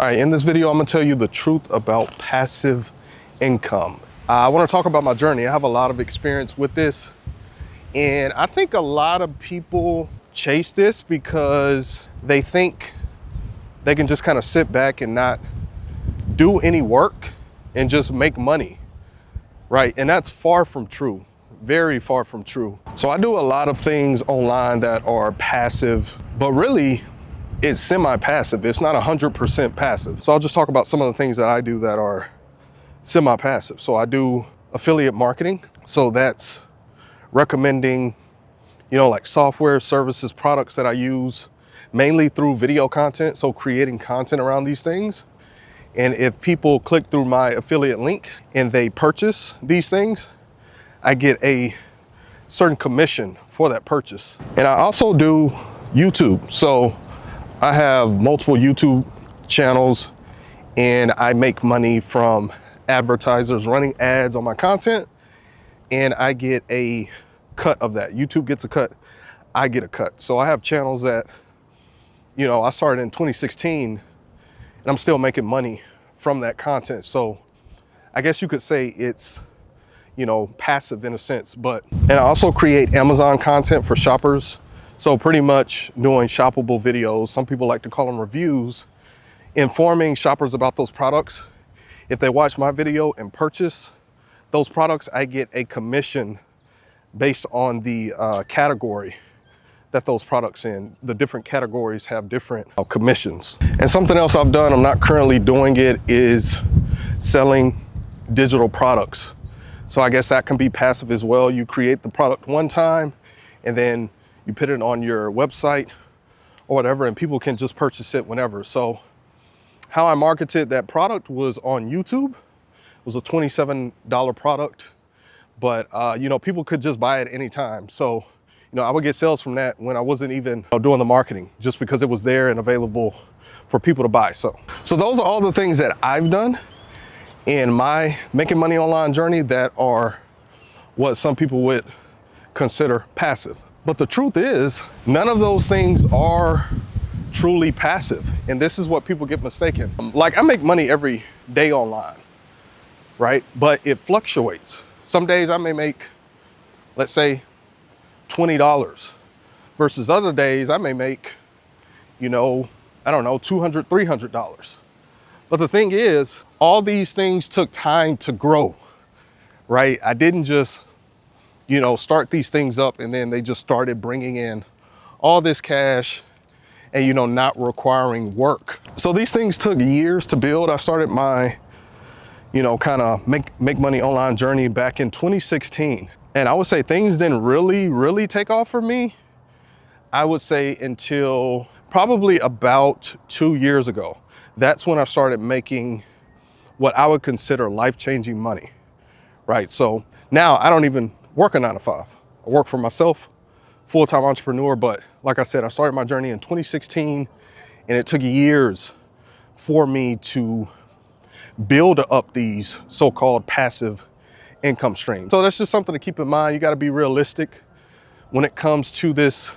All right, in this video, I'm gonna tell you the truth about passive income. I wanna talk about my journey. I have a lot of experience with this, and I think a lot of people chase this because they think they can just kind of sit back and not do any work and just make money, right? And that's far from true, very far from true. So I do a lot of things online that are passive, but really, it's semi-passive. It's not 100% passive. So I'll just talk about some of the things that I do that are semi-passive. So I do affiliate marketing. So that's recommending, like software, services, products that I use mainly through video content. So creating content around these things. And if people click through my affiliate link and they purchase these things, I get a certain commission for that purchase. And I also do YouTube. So I have multiple YouTube channels and I make money from advertisers running ads on my content, and I get a cut of that. YouTube gets a cut, I get a cut. So I have channels that, I started in 2016 and I'm still making money from that content. So I guess you could say it's, passive in a sense, and I also create Amazon content for shoppers. So pretty much doing shoppable videos, some people like to call them reviews, informing shoppers about those products. If they watch my video and purchase those products, I get a commission based on the category that those products in. The different categories have different commissions. And something else I've done, I'm not currently doing it, is selling digital products. So I guess that can be passive as well. You create the product one time and then you put it on your website or whatever, and people can just purchase it whenever. So how I marketed that product was on YouTube. It was a $27 product, but people could just buy it anytime. So, I would get sales from that when I wasn't even doing the marketing, just because it was there and available for people to buy. So those are all the things that I've done in my making money online journey that are what some people would consider passive. But the truth is, none of those things are truly passive. And this is what people get mistaken. Like, I make money every day online, right? But it fluctuates. Some days I may make, let's say, $20 versus other days I may make, $200, $300. But the thing is, all these things took time to grow, right? I didn't just start these things up and then they just started bringing in all this cash and, not requiring work. So these things took years to build. I started my, kind of make money online journey back in 2016. And I would say things didn't really take off for me, I would say, until probably about 2 years ago. That's when I started making what I would consider life-changing money, right? So now I don't even work a 9-to-5. I work for myself, full-time entrepreneur. But like I said, I started my journey in 2016 and it took years for me to build up these so-called passive income streams. So that's just something to keep in mind. You got to be realistic when it comes to this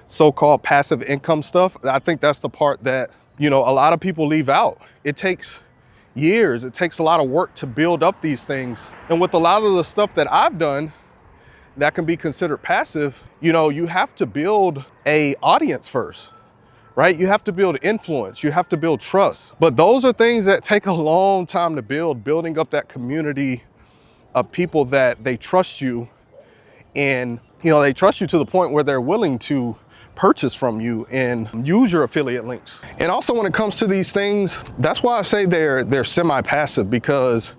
so-called passive income stuff. I think that's the part that, a lot of people leave out. It takes years. It takes a lot of work to build up these things. And with a lot of the stuff that I've done that can be considered passive, you have to build an audience first, right? You have to build influence. You have to build trust. But those are things that take a long time to build, building up that community of people that they trust you. And, they trust you to the point where they're willing to purchase from you and use your affiliate links. And also when it comes to these things, that's why I say they're semi-passive, because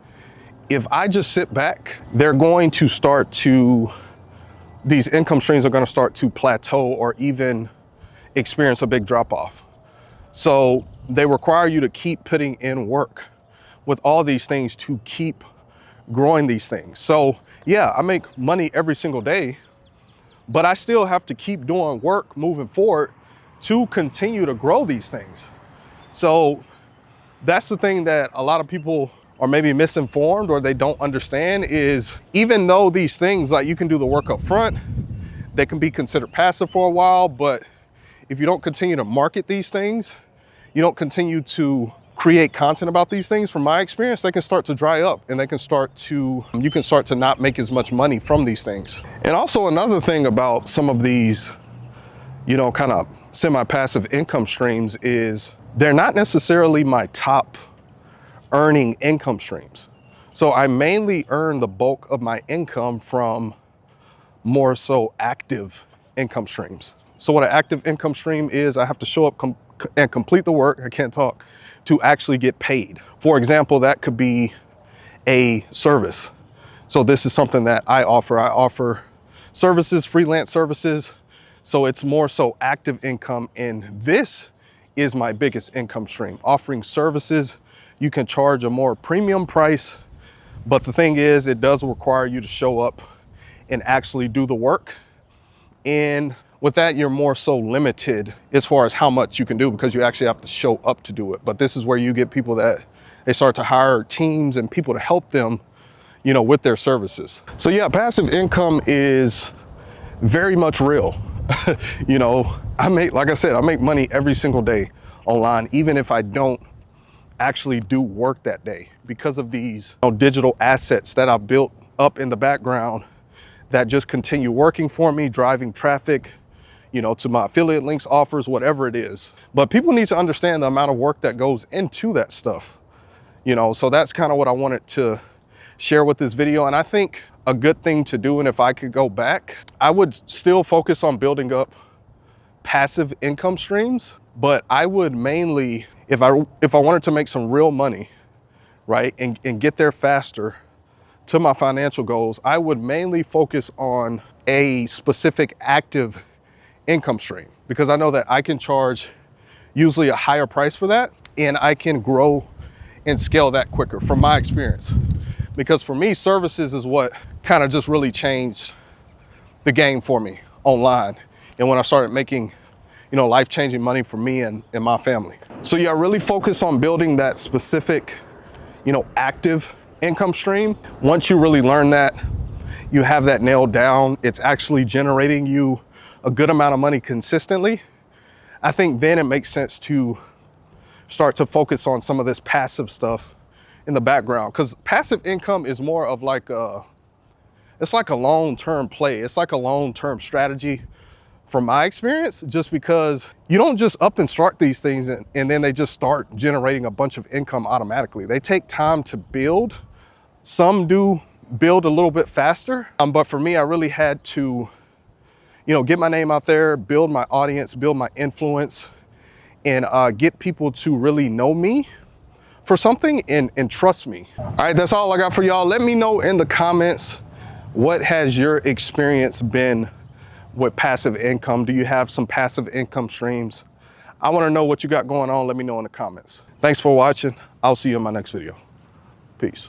if I just sit back, they're going to start to, these income streams are going to start to plateau or even experience a big drop off. So they require you to keep putting in work with all these things to keep growing these things. So yeah, I make money every single day, but I still have to keep doing work moving forward to continue to grow these things. So that's the thing that a lot of people are maybe misinformed or they don't understand, is even though these things, like, you can do the work up front, they can be considered passive for a while, but if you don't continue to market these things, you don't continue to create content about these things, from my experience, they can start to dry up and you can start to not make as much money from these things. And also another thing about some of these, kind of semi-passive income streams is they're not necessarily my top earning income streams. So I mainly earn the bulk of my income from more so active income streams. So what an active income stream is, I have to show up and complete the work, I can't talk, to actually get paid. For example, that could be a service. So this is something that I offer. I offer services, freelance services. So it's more so active income, and this is my biggest income stream. Offering services, you can charge a more premium price, but the thing is, it does require you to show up and actually do the work. And with that, you're more so limited as far as how much you can do, because you actually have to show up to do it. But this is where you get people that they start to hire teams and people to help them, with their services. So yeah, passive income is very much real. Like I said, I make money every single day online, even if I don't actually do work that day, because of these digital assets that I've built up in the background that just continue working for me, driving traffic, to my affiliate links, offers, whatever it is. But people need to understand the amount of work that goes into that stuff, so that's kind of what I wanted to share with this video. And I think a good thing to do, and if I could go back, I would still focus on building up passive income streams, but I would mainly, if I wanted to make some real money, right, and get there faster to my financial goals, I would mainly focus on a specific active income stream, because I know that I can charge usually a higher price for that, and I can grow and scale that quicker from my experience. Because for me, services is what kind of just really changed the game for me online. And when I started making, life-changing money for me and my family. So yeah, really focus on building that specific, active income stream. Once you really learn that, you have that nailed down, it's actually generating you a good amount of money consistently, I think then it makes sense to start to focus on some of this passive stuff in the background, because passive income is more of it's like a long-term play. It's like a long-term strategy from my experience, just because you don't just up and start these things and then they just start generating a bunch of income automatically. They take time to build. Some do build a little bit faster, but for me, I really had to, get my name out there, build my audience, build my influence, and get people to really know me for something and trust me. All right, that's all I got for y'all. Let me know in the comments, what has your experience been with passive income? Do you have some passive income streams? I want to know what you got going on. Let me know in the comments. Thanks for watching. I'll see you in my next video. Peace.